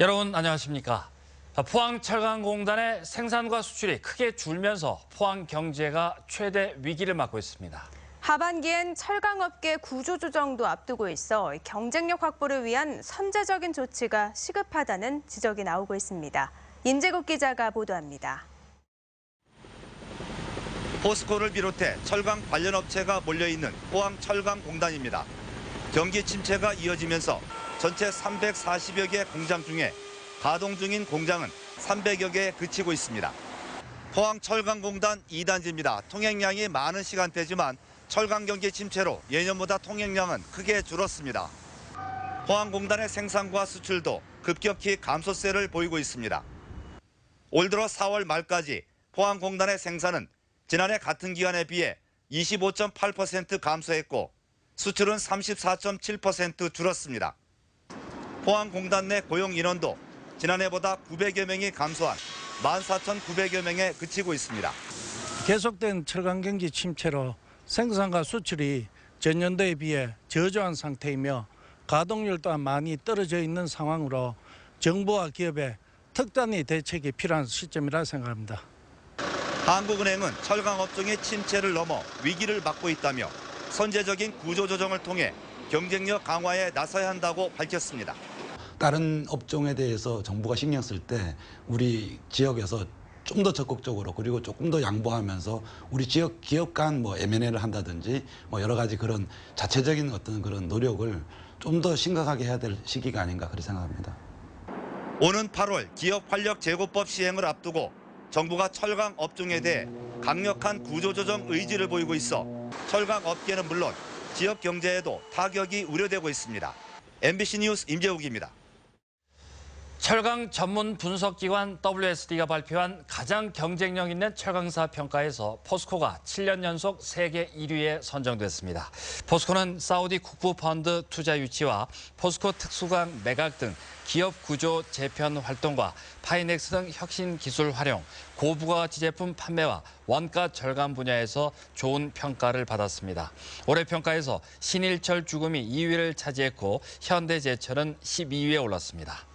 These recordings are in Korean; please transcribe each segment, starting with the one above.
여러분 안녕하십니까? 포항철강공단의 생산과 수출이 크게 줄면서 포항 경제가 최대 위기를 맞고 있습니다. 하반기엔 철강업계 구조조정도 앞두고 있어 경쟁력 확보를 위한 선제적인 조치가 시급하다는 지적이 나오고 있습니다. 임재국 기자가 보도합니다. 포스코를 비롯해 철강 관련 업체가 몰려있는 포항철강공단입니다. 경기 침체가 이어지면서 전체 340여 개 공장 중에 가동 중인 공장은 300여 개에 그치고 있습니다. 포항철강공단 2단지입니다. 통행량이 많은 시간대지만 철강 경기 침체로 예년보다 통행량은 크게 줄었습니다. 포항공단의 생산과 수출도 급격히 감소세를 보이고 있습니다. 올 들어 4월 말까지 포항공단의 생산은 지난해 같은 기간에 비해 25.8% 감소했고 수출은 34.7% 줄었습니다. 포항공단 내 고용 인원도 지난해보다 900여 명이 감소한 14,900여 명에 그치고 있습니다. 계속된 철강 경기 침체로 생산과 수출이 전년도에 비해 저조한 상태이며 가동률 또한 많이 떨어져 있는 상황으로 정부와 기업의 특단의 대책이 필요한 시점이라 생각합니다. 한국은행은 철강 업종의 침체를 넘어 위기를 맞고 있다며 선제적인 구조조정을 통해 경쟁력 강화에 나서야 한다고 밝혔습니다. 다른 업종에 대해서 정부가 신경 쓸 때 우리 지역에서 좀 더 적극적으로 그리고 조금 더 양보하면서 우리 지역 기업 간 M&A를 한다든지 여러 가지 그런 자체적인 어떤 그런 노력을 좀 더 심각하게 해야 될 시기가 아닌가 그렇게 생각합니다. 오는 8월 기업 활력 제고법 시행을 앞두고 정부가 철강 업종에 대해 강력한 구조조정 의지를 보이고 있어 철강 업계는 물론 지역 경제에도 타격이 우려되고 있습니다. MBC 뉴스 임재욱입니다. 철강 전문 분석기관 WSD가 발표한 가장 경쟁력 있는 철강사 평가에서 포스코가 7년 연속 세계 1위에 선정됐습니다. 포스코는 사우디 국부펀드 투자 유치와 포스코 특수강 매각 등 기업 구조 재편 활동과 파이넥스 등 혁신 기술 활용, 고부가가치 제품 판매와 원가 절감 분야에서 좋은 평가를 받았습니다. 올해 평가에서 신일철 주금이 2위를 차지했고 현대제철은 12위에 올랐습니다.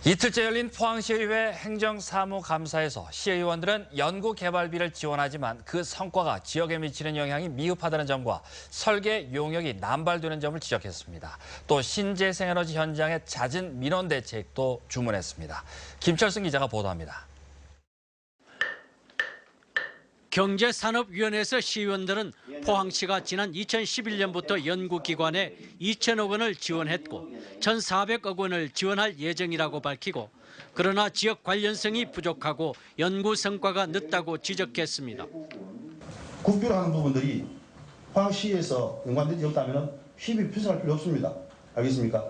이틀째 열린 포항시의회 행정사무감사에서 시의원들은 연구개발비를 지원하지만 그 성과가 지역에 미치는 영향이 미흡하다는 점과 설계 용역이 남발되는 점을 지적했습니다. 또 신재생에너지 현장의 잦은 민원 대책도 주문했습니다. 김철승 기자가 보도합니다. 경제산업위원회에서 시의원들은 포항시가 지난 2011년부터 연구기관에 2천억 원을 지원했고 1,400억 원을 지원할 예정이라고 밝히고 그러나 지역 관련성이 부족하고 연구 성과가 늦다고 지적했습니다. 국비로 하는 부분들이 포항시에서 연관된 지 없다면 시비 필요할 필요 없습니다. 알겠습니까?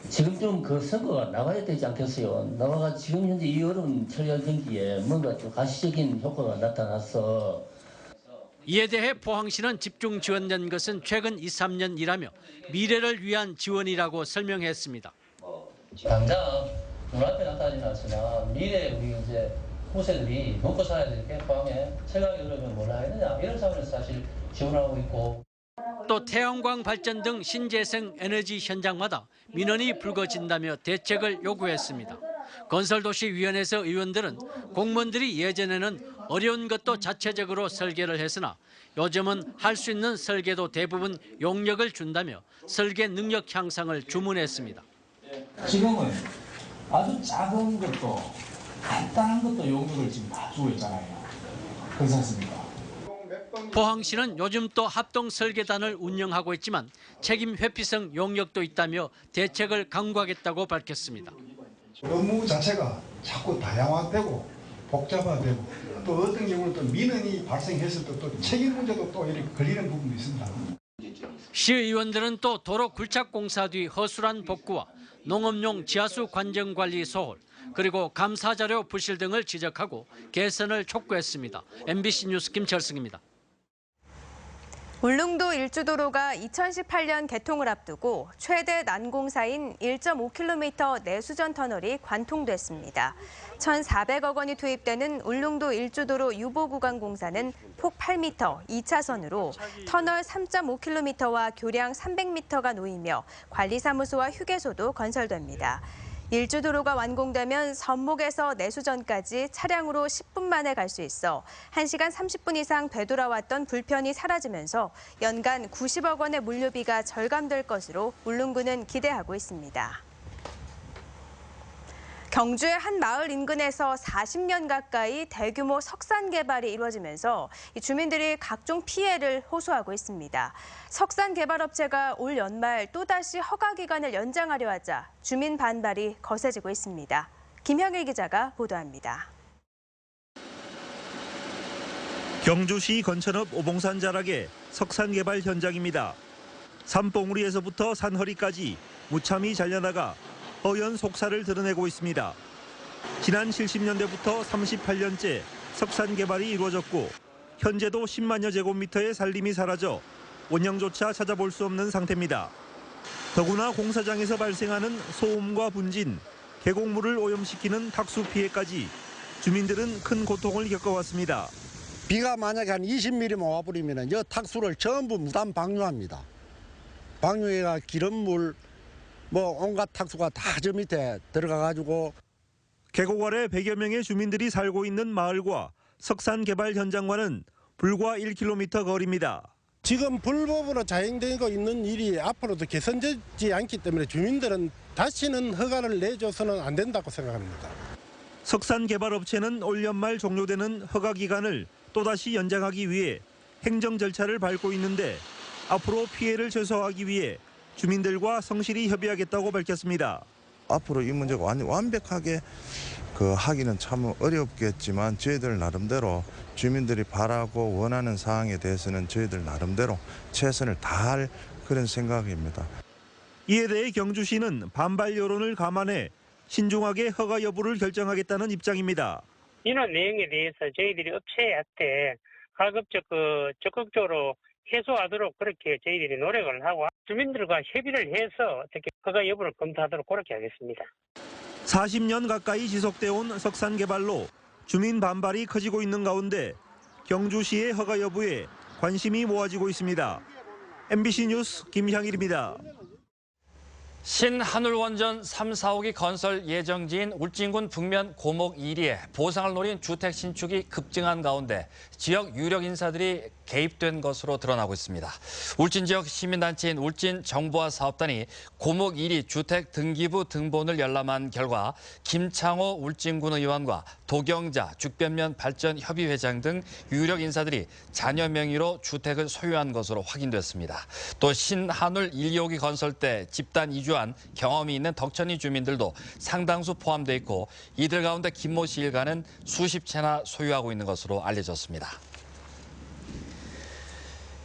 지금 좀 그 성과가 나와야 되지 않겠어요? 나와가 지금 현재 이 어려운 철강 경기에 뭔가 좀 가시적인 효과가 나타났어. 이에 대해 포항시는 집중 지원된 것은 최근 2, 3년이라며 미래를 위한 지원이라고 설명했습니다. 당장 눈앞에 나타나지 않으나 미래 우리 이제 후세들이 먹고 살아야 될 게 포항에 철강이 어려우면 뭘 하겠느냐 이런 차원에서 사실 지원하고 있고. 또 태양광 발전 등 신재생 에너지 현장마다 민원이 불거진다며 대책을 요구했습니다. 건설도시위원회에서 의원들은 공무원들이 예전에는 어려운 것도 자체적으로 설계를 했으나 요즘은 할 수 있는 설계도 대부분 용역을 준다며 설계 능력 향상을 주문했습니다. 지금은 아주 작은 것도 간단한 것도 용역을 지금 다 주고 있잖아요. 그렇지 않습니까? 포항시는 요즘 또 합동설계단을 운영하고 있지만 책임 회피성 용역도 있다며 대책을 강구하겠다고 밝혔습니다. 업무 자체가 자꾸 다양화되고 복잡화되고 또 어떤 경우는 또 민원이 발생했을 때 또 책임 문제도 또 이렇게 걸리는 부분도 있습니다. 시의원들은 또 도로 굴착공사 뒤 허술한 복구와 농업용 지하수 관정 관리 소홀 그리고 감사자료 부실 등을 지적하고 개선을 촉구했습니다. MBC 뉴스 김철승입니다. 울릉도 일주도로가 2018년 개통을 앞두고 최대 난공사인 1.5km 내수전 터널이 관통됐습니다. 1,400억 원이 투입되는 울릉도 일주도로 유보 구간 공사는 폭 8m, 2차선으로 터널 3.5km와 교량 300m가 놓이며 관리사무소와 휴게소도 건설됩니다. 일주도로가 완공되면 선목에서 내수전까지 차량으로 10분 만에 갈 수 있어 1시간 30분 이상 되돌아왔던 불편이 사라지면서 연간 90억 원의 물류비가 절감될 것으로 울릉군은 기대하고 있습니다. 경주의 한 마을 인근에서 40년 가까이 대규모 석산 개발이 이루어지면서 주민들이 각종 피해를 호소하고 있습니다. 석산 개발업체가 올 연말 또다시 허가 기간을 연장하려 하자 주민 반발이 거세지고 있습니다. 김형일 기자가 보도합니다. 경주시 건천읍 오봉산 자락의 석산 개발 현장입니다. 산봉우리에서부터 산허리까지 무참히 잘려나가 허연 속살을 드러내고 있습니다. 지난 70년대부터 38년째 석산 개발이 이루어졌고 현재도 10만여 제곱미터의 산림이 사라져 원형조차 찾아볼 수 없는 상태입니다. 더구나 공사장에서 발생하는 소음과 분진, 계곡물을 오염시키는 탁수 피해까지 주민들은 큰 고통을 겪어왔습니다. 비가 만약에 한 20mm만 와버리면 이 탁수를 전부 무단 방류합니다. 방류해가 기름물, 온갖 탁수가 다 저 밑에 들어가가지고. 계곡 아래 100여 명의 주민들이 살고 있는 마을과 석산 개발 현장과는 불과 1km 거리입니다. 지금 불법으로 자행되고 있는 일이 앞으로도 개선되지 않기 때문에 주민들은 다시는 허가를 내줘서는 안 된다고 생각합니다. 석산 개발 업체는 올 연말 종료되는 허가 기간을 또다시 연장하기 위해 행정 절차를 밟고 있는데 앞으로 피해를 최소화하기 위해 주민들과 성실히 협의하겠다고 밝혔습니다. 앞으로 이 문제가 완벽하게 하기는 참 어렵겠지만 저희들 나름대로 주민들이 바라고 원하는 사항에 대해서는 저희들 나름대로 최선을 다할 그런 생각입니다. 이에 대해 경주시는 반발 여론을 감안해 신중하게 허가 여부를 결정하겠다는 입장입니다. 이런 내용에 대해서 저희들이 업체한테 가급적 적극적으로 해소하도록 그렇게 저희들이 노력을 하고 주민들과 협의를 해서 어떻게 허가 여부를 검토하도록 그렇게 하겠습니다. 40년 가까이 지속돼 온 석산 개발로 주민 반발이 커지고 있는 가운데 경주시의 허가 여부에 관심이 모아지고 있습니다. MBC 뉴스 김향일입니다. 신한울원전 3, 4호기 건설 예정지인 울진군 북면 고목 1리에 보상을 노린 주택 신축이 급증한 가운데 지역 유력 인사들이 개입된 것으로 드러나고 있습니다. 울진 지역 시민단체인 울진정보화사업단이 고목 1리 주택 등기부 등본을 열람한 결과 김창호 울진군 의원과 도경자 죽변면 발전협의회장 등 유력 인사들이 자녀 명의로 주택을 소유한 것으로 확인됐습니다. 또 신한울 1, 2호기 건설 때 집단 이주한 경험이 있는 덕천리 주민들도 상당수 포함돼 있고 이들 가운데 김모 씨 일가는 수십 채나 소유하고 있는 것으로 알려졌습니다.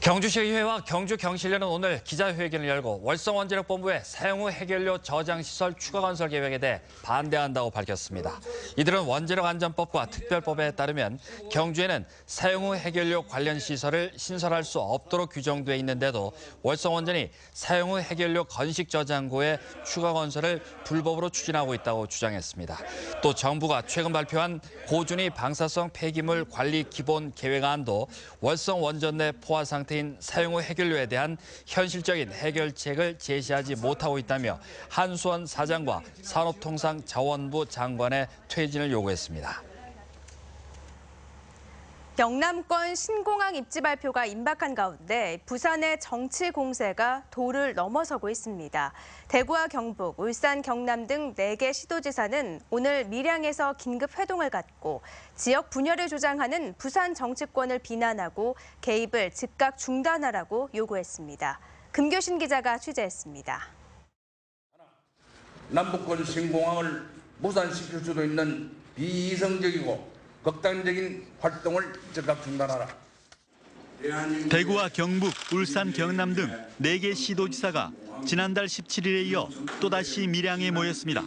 경주시의회와 경주경실련은 오늘 기자회견을 열고 월성원자력본부의 사용 후 해결료 저장시설 추가 건설 계획에 대해 반대한다고 밝혔습니다. 이들은 원자력안전법과 특별법에 따르면 경주에는 사용 후 해결료 관련 시설을 신설할 수 없도록 규정돼 있는데도 월성원전이 사용 후 해결료 건식 저장고의 추가 건설을 불법으로 추진하고 있다고 주장했습니다. 또 정부가 최근 발표한 고준위 방사성 폐기물 관리 기본 계획안도 월성원전 내 포화 상태 사용 후 해결료에 대한 현실적인 해결책을 제시하지 못하고 있다며 한수원 사장과 산업통상자원부 장관의 퇴진을 요구했습니다. 영남권 신공항 입지 발표가 임박한 가운데 부산의 정치 공세가 도를 넘어서고 있습니다. 대구와 경북, 울산, 경남 등 4개 시도지사는 오늘 밀양에서 긴급 회동을 갖고 지역 분열을 조장하는 부산 정치권을 비난하고 개입을 즉각 중단하라고 요구했습니다. 금교신 기자가 취재했습니다. 남북권 신공항을 무산시킬 수도 있는 비이성적이고 극단적인 활동을 즉각 중단하라. 대구와 경북, 울산, 경남 등 4개 시도지사가 지난달 17일에 이어 또다시 밀양에 모였습니다.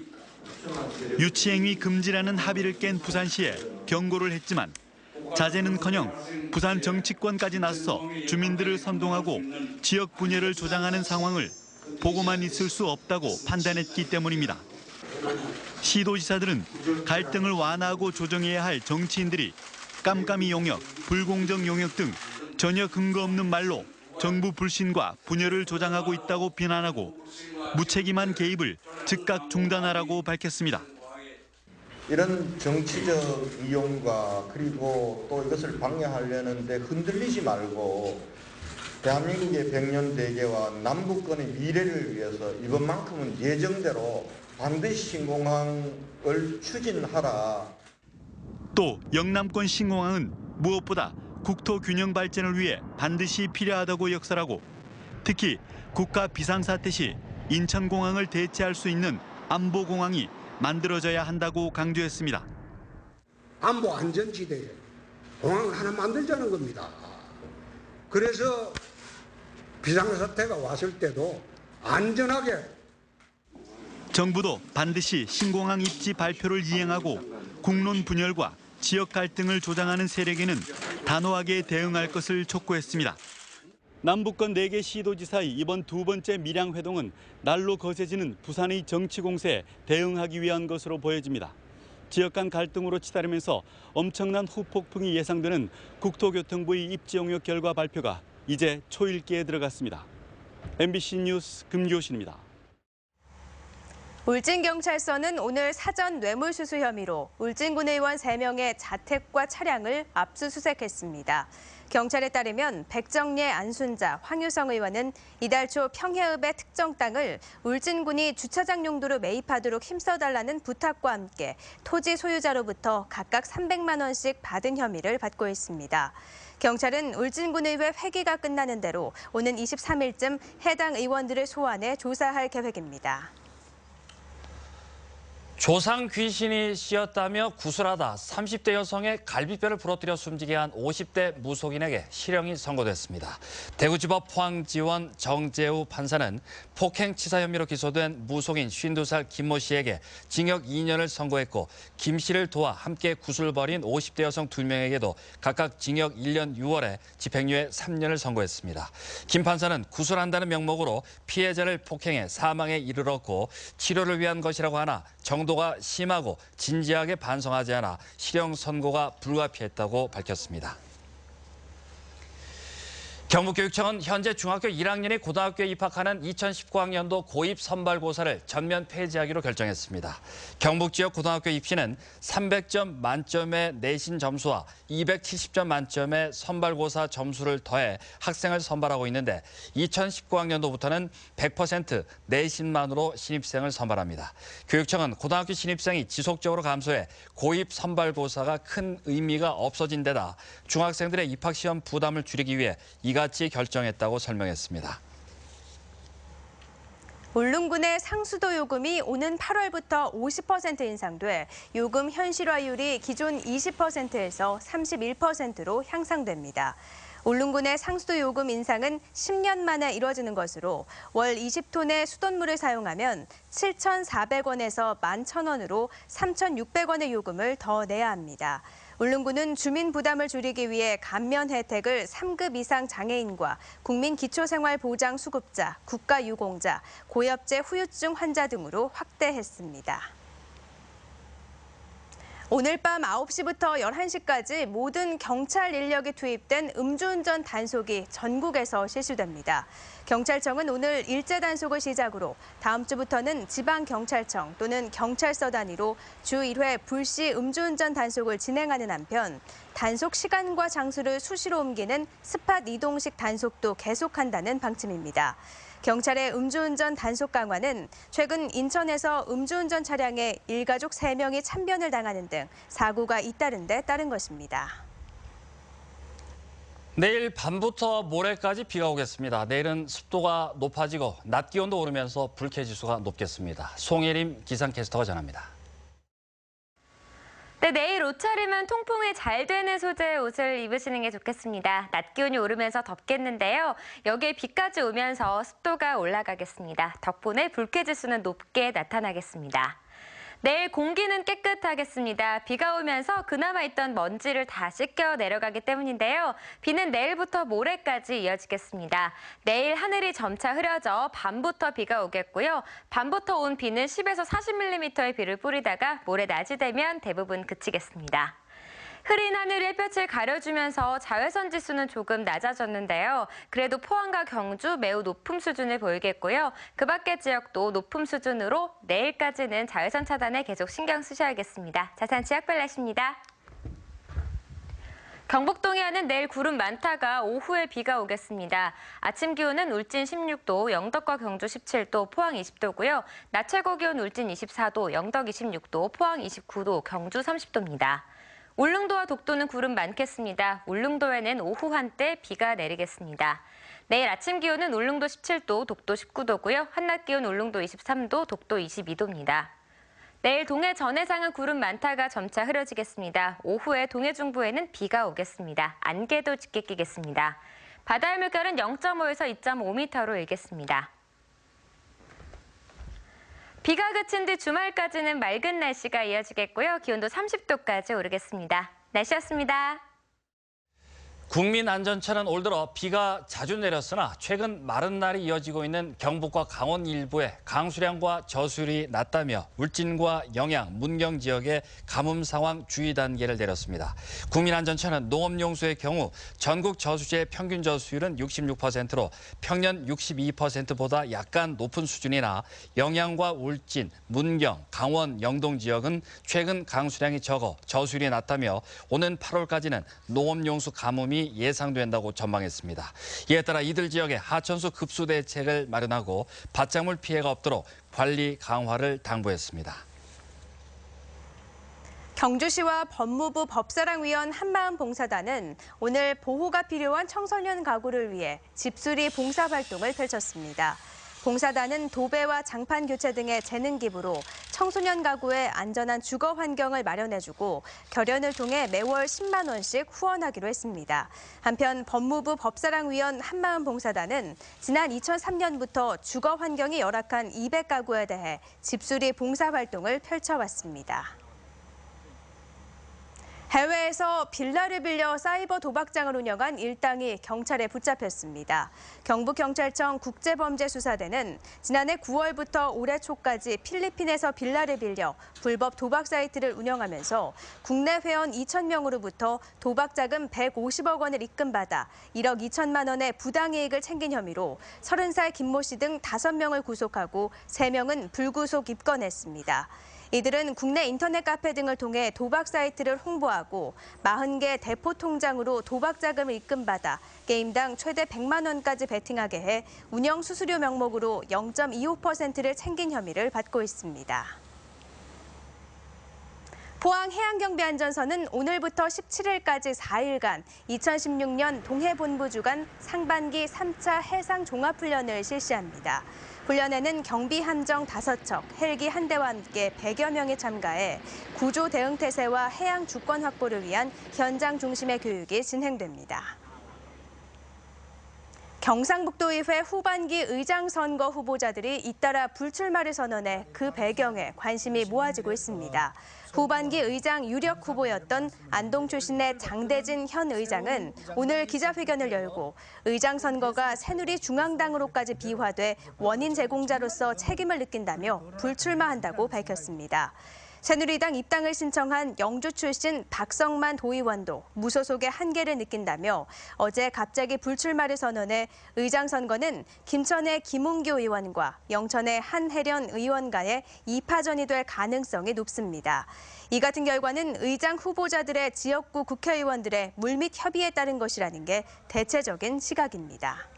유치행위 금지라는 합의를 깬 부산시에 경고를 했지만 자제는커녕 부산 정치권까지 나서 주민들을 선동하고 지역 분열을 조장하는 상황을 보고만 있을 수 없다고 판단했기 때문입니다. 시도지사들은 갈등을 완화하고 조정해야 할 정치인들이 깜깜이 용역, 불공정 용역 등 전혀 근거 없는 말로 정부 불신과 분열을 조장하고 있다고 비난하고 무책임한 개입을 즉각 중단하라고 밝혔습니다. 이런 정치적 이용과 그리고 또 이것을 방해하려는데 흔들리지 말고 대한민국의 백년 대계와 남북권의 미래를 위해서 이번만큼은 예정대로 반드시 신공항을 추진하라. 또 영남권 신공항은 무엇보다 국토 균형 발전을 위해 반드시 필요하다고 역설하고 특히 국가 비상사태 시 인천공항을 대체할 수 있는 안보공항이 만들어져야 한다고 강조했습니다. 안보 안전지대에 공항을 하나 만들자는 겁니다. 그래서 비상사태가 왔을 때도 안전하게. 정부도 반드시 신공항 입지 발표를 이행하고 국론 분열과 지역 갈등을 조장하는 세력에는 단호하게 대응할 것을 촉구했습니다. 남북권 4개 시도지사의 이번 두 번째 밀양 회동은 날로 거세지는 부산의 정치 공세에 대응하기 위한 것으로 보여집니다. 지역 간 갈등으로 치달으면서 엄청난 후폭풍이 예상되는 국토교통부의 입지 용역 결과 발표가 이제 초읽기에 들어갔습니다. MBC 뉴스 금교신입니다. 울진경찰서는 오늘 사전 뇌물수수 혐의로 울진군 의원 3명의 자택과 차량을 압수수색했습니다. 경찰에 따르면 백정예, 안순자, 황유성 의원은 이달 초 평해읍의 특정 땅을 울진군이 주차장 용도로 매입하도록 힘써달라는 부탁과 함께 토지 소유자로부터 각각 300만 원씩 받은 혐의를 받고 있습니다. 경찰은 울진군의회 회기가 끝나는 대로 오는 23일쯤 해당 의원들을 소환해 조사할 계획입니다. 조상 귀신이 씌었다며 구술하다 30대 여성의 갈비뼈를 부러뜨려 숨지게 한 50대 무속인에게 실형이 선고됐습니다. 대구지법 포항지원 정재우 판사는 폭행치사 혐의로 기소된 무속인 52살 김모 씨에게 징역 2년을 선고했고 김 씨를 도와 함께 구술 벌인 50대 여성 2명에게도 각각 징역 1년 6월에 집행유예 3년을 선고했습니다. 김 판사는 구술한다는 명목으로 피해자를 폭행해 사망에 이르렀고 치료를 위한 것이라고 하나 정도가 심하고 진지하게 반성하지 않아 실형 선고가 불가피했다고 밝혔습니다. 경북교육청은 현재 중학교 1학년이 고등학교에 입학하는 2019학년도 고입 선발고사를 전면 폐지하기로 결정했습니다. 경북 지역 고등학교 입시는 300점 만점의 내신 점수와 270점 만점의 선발고사 점수를 더해 학생을 선발하고 있는데 2019학년도부터는 100% 내신만으로 신입생을 선발합니다. 교육청은 고등학교 신입생이 지속적으로 감소해 고입 선발고사가 큰 의미가 없어진 데다 중학생들의 입학시험 부담을 줄이기 위해 이같이 결정했다고 설명했습니다. 울릉군의 상수도 요금이 오는 8월부터 50% 인상돼 요금 현실화율이 기존 20%에서 31%로 향상됩니다. 울릉군의 상수도 요금 인상은 10년 만에 이뤄지는 것으로 월 20톤의 수돗물을 사용하면 7,400원에서 11,000원으로 3,600원의 요금을 더 내야 합니다. 울릉군은 주민 부담을 줄이기 위해 감면 혜택을 3급 이상 장애인과 국민기초생활보장 수급자, 국가유공자, 고엽제 후유증 환자 등으로 확대했습니다. 오늘 밤 9시부터 11시까지 모든 경찰 인력이 투입된 음주운전 단속이 전국에서 실시됩니다. 경찰청은 오늘 일제 단속을 시작으로 다음 주부터는 지방경찰청 또는 경찰서 단위로 주 1회 불시 음주운전 단속을 진행하는 한편 단속 시간과 장소를 수시로 옮기는 스팟 이동식 단속도 계속한다는 방침입니다. 경찰의 음주운전 단속 강화는 최근 인천에서 음주운전 차량에 일가족 3명이 참변을 당하는 등 사고가 잇따른 데 따른 것입니다. 내일 밤부터 모레까지 비가 오겠습니다. 내일은 습도가 높아지고 낮 기온도 오르면서 불쾌지수가 높겠습니다. 송예림 기상캐스터가 전합니다. 네, 내일 옷차림은 통풍이 잘 되는 소재의 옷을 입으시는 게 좋겠습니다. 낮 기온이 오르면서 덥겠는데요. 여기에 비까지 오면서 습도가 올라가겠습니다. 덕분에 불쾌지수는 높게 나타나겠습니다. 내일 공기는 깨끗하겠습니다. 비가 오면서 그나마 있던 먼지를 다 씻겨 내려가기 때문인데요. 비는 내일부터 모레까지 이어지겠습니다. 내일 하늘이 점차 흐려져 밤부터 비가 오겠고요. 밤부터 온 비는 10에서 40mm의 비를 뿌리다가 모레 낮이 되면 대부분 그치겠습니다. 흐린 하늘이 햇볕을 가려주면서 자외선 지수는 조금 낮아졌는데요. 그래도 포항과 경주 매우 높은 수준을 보이겠고요. 그 밖의 지역도 높은 수준으로 내일까지는 자외선 차단에 계속 신경 쓰셔야겠습니다. 자세한 지역별 날씨입니다. 경북 동해안은 내일 구름 많다가 오후에 비가 오겠습니다. 아침 기온은 울진 16도, 영덕과 경주 17도, 포항 20도고요. 낮 최고 기온 울진 24도, 영덕 26도, 포항 29도, 경주 30도입니다. 울릉도와 독도는 구름 많겠습니다. 울릉도에는 오후 한때 비가 내리겠습니다. 내일 아침 기온은 울릉도 17도, 독도 19도고요. 한낮 기온 울릉도 23도, 독도 22도입니다. 내일 동해 전해상은 구름 많다가 점차 흐려지겠습니다. 오후에 동해 중부에는 비가 오겠습니다. 안개도 짙게 끼겠습니다. 바다의 물결은 0.5에서 2.5m로 일겠습니다. 비가 그친 뒤 주말까지는 맑은 날씨가 이어지겠고요. 기온도 30도까지 오르겠습니다. 날씨였습니다. 국민안전처는 올 들어 비가 자주 내렸으나 최근 마른 날이 이어지고 있는 경북과 강원 일부에 강수량과 저수율이 낮다며 울진과 영양, 문경 지역에 가뭄 상황 주의 단계를 내렸습니다. 국민안전처는 농업용수의 경우 전국 저수지의 평균 저수율은 66%로 평년 62%보다 약간 높은 수준이나 영양과 울진, 문경, 강원, 영동 지역은 최근 강수량이 적어 저수율이 낮다며 오는 8월까지는 농업용수 가뭄이 예상된다고 전망했습니다. 이에 따라 이들 지역에 하천수 급수 대책을 마련하고 밭작물 피해가 없도록 관리 강화를 당부했습니다. 경주시와 법무부 법사랑위원 한마음봉사단은 오늘 보호가 필요한 청소년 가구를 위해 집수리 봉사활동을 펼쳤습니다. 봉사단은 도배와 장판 교체 등의 재능 기부로 청소년 가구의 안전한 주거 환경을 마련해주고 결연을 통해 매월 10만 원씩 후원하기로 했습니다. 한편 법무부 법사랑위원 한마음봉사단은 지난 2003년부터 주거 환경이 열악한 200가구에 대해 집수리 봉사활동을 펼쳐왔습니다. 해외에서 빌라를 빌려 사이버 도박장을 운영한 일당이 경찰에 붙잡혔습니다. 경북경찰청 국제범죄수사대는 지난해 9월부터 올해 초까지 필리핀에서 빌라를 빌려 불법 도박 사이트를 운영하면서 국내 회원 2,000명으로부터 도박자금 150억 원을 입금받아 1억 2천만 원의 부당이익을 챙긴 혐의로 30살 김모 씨 등 5명을 구속하고 3명은 불구속 입건했습니다. 이들은 국내 인터넷 카페 등을 통해 도박 사이트를 홍보하고 40개 대포 통장으로 도박 자금을 입금받아 게임당 최대 100만 원까지 베팅하게 해 운영 수수료 명목으로 0.25%를 챙긴 혐의를 받고 있습니다. 포항 해양경비안전선은 오늘부터 17일까지 4일간 2016년 동해본부 주간 상반기 3차 해상 종합훈련을 실시합니다. 훈련에는 경비 함정 5척, 헬기 1대와 함께 100여 명이 참가해 구조 대응 태세와 해양 주권 확보를 위한 현장 중심의 교육이 진행됩니다. 경상북도의회 후반기 의장 선거 후보자들이 잇따라 불출마를 선언해 그 배경에 관심이 모아지고 있습니다. 후반기 의장 유력 후보였던 안동 출신의 장대진 현 의장은 오늘 기자회견을 열고 의장 선거가 새누리중앙당으로까지 비화돼 원인 제공자로서 책임을 느낀다며 불출마한다고 밝혔습니다. 새누리당 입당을 신청한 영주 출신 박성만 도의원도 무소속의 한계를 느낀다며 어제 갑자기 불출마를 선언해 의장 선거는 김천의 김웅규 의원과 영천의 한혜련 의원 간의 2파전이 될 가능성이 높습니다. 이 같은 결과는 의장 후보자들의 지역구 국회의원들의 물밑 협의에 따른 것이라는 게 대체적인 시각입니다.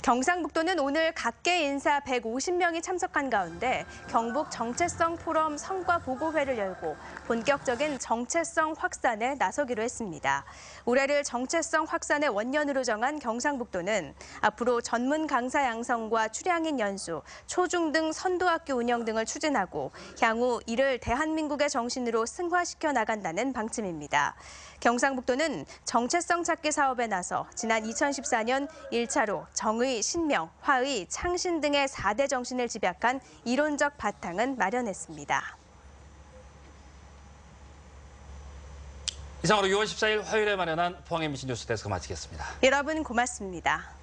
경상북도는 오늘 각계 인사 150명이 참석한 가운데 경북 정체성 포럼 성과 보고회를 열고 본격적인 정체성 확산에 나서기로 했습니다. 올해를 정체성 확산의 원년으로 정한 경상북도는 앞으로 전문 강사 양성과 출향인 연수, 초중 등 선도학교 운영 등을 추진하고 향후 이를 대한민국의 정신으로 승화시켜 나간다는 방침입니다. 경상북도는 정체성 찾기 사업에 나서 지난 2014년 1차로 정의, 신명, 화의, 창신 등의 4대 정신을 집약한 이론적 바탕은 마련했습니다. 이상으로 6월 14일 화요일에 마련한 포항 MBC 뉴스 데스크 마치겠습니다. 여러분 고맙습니다.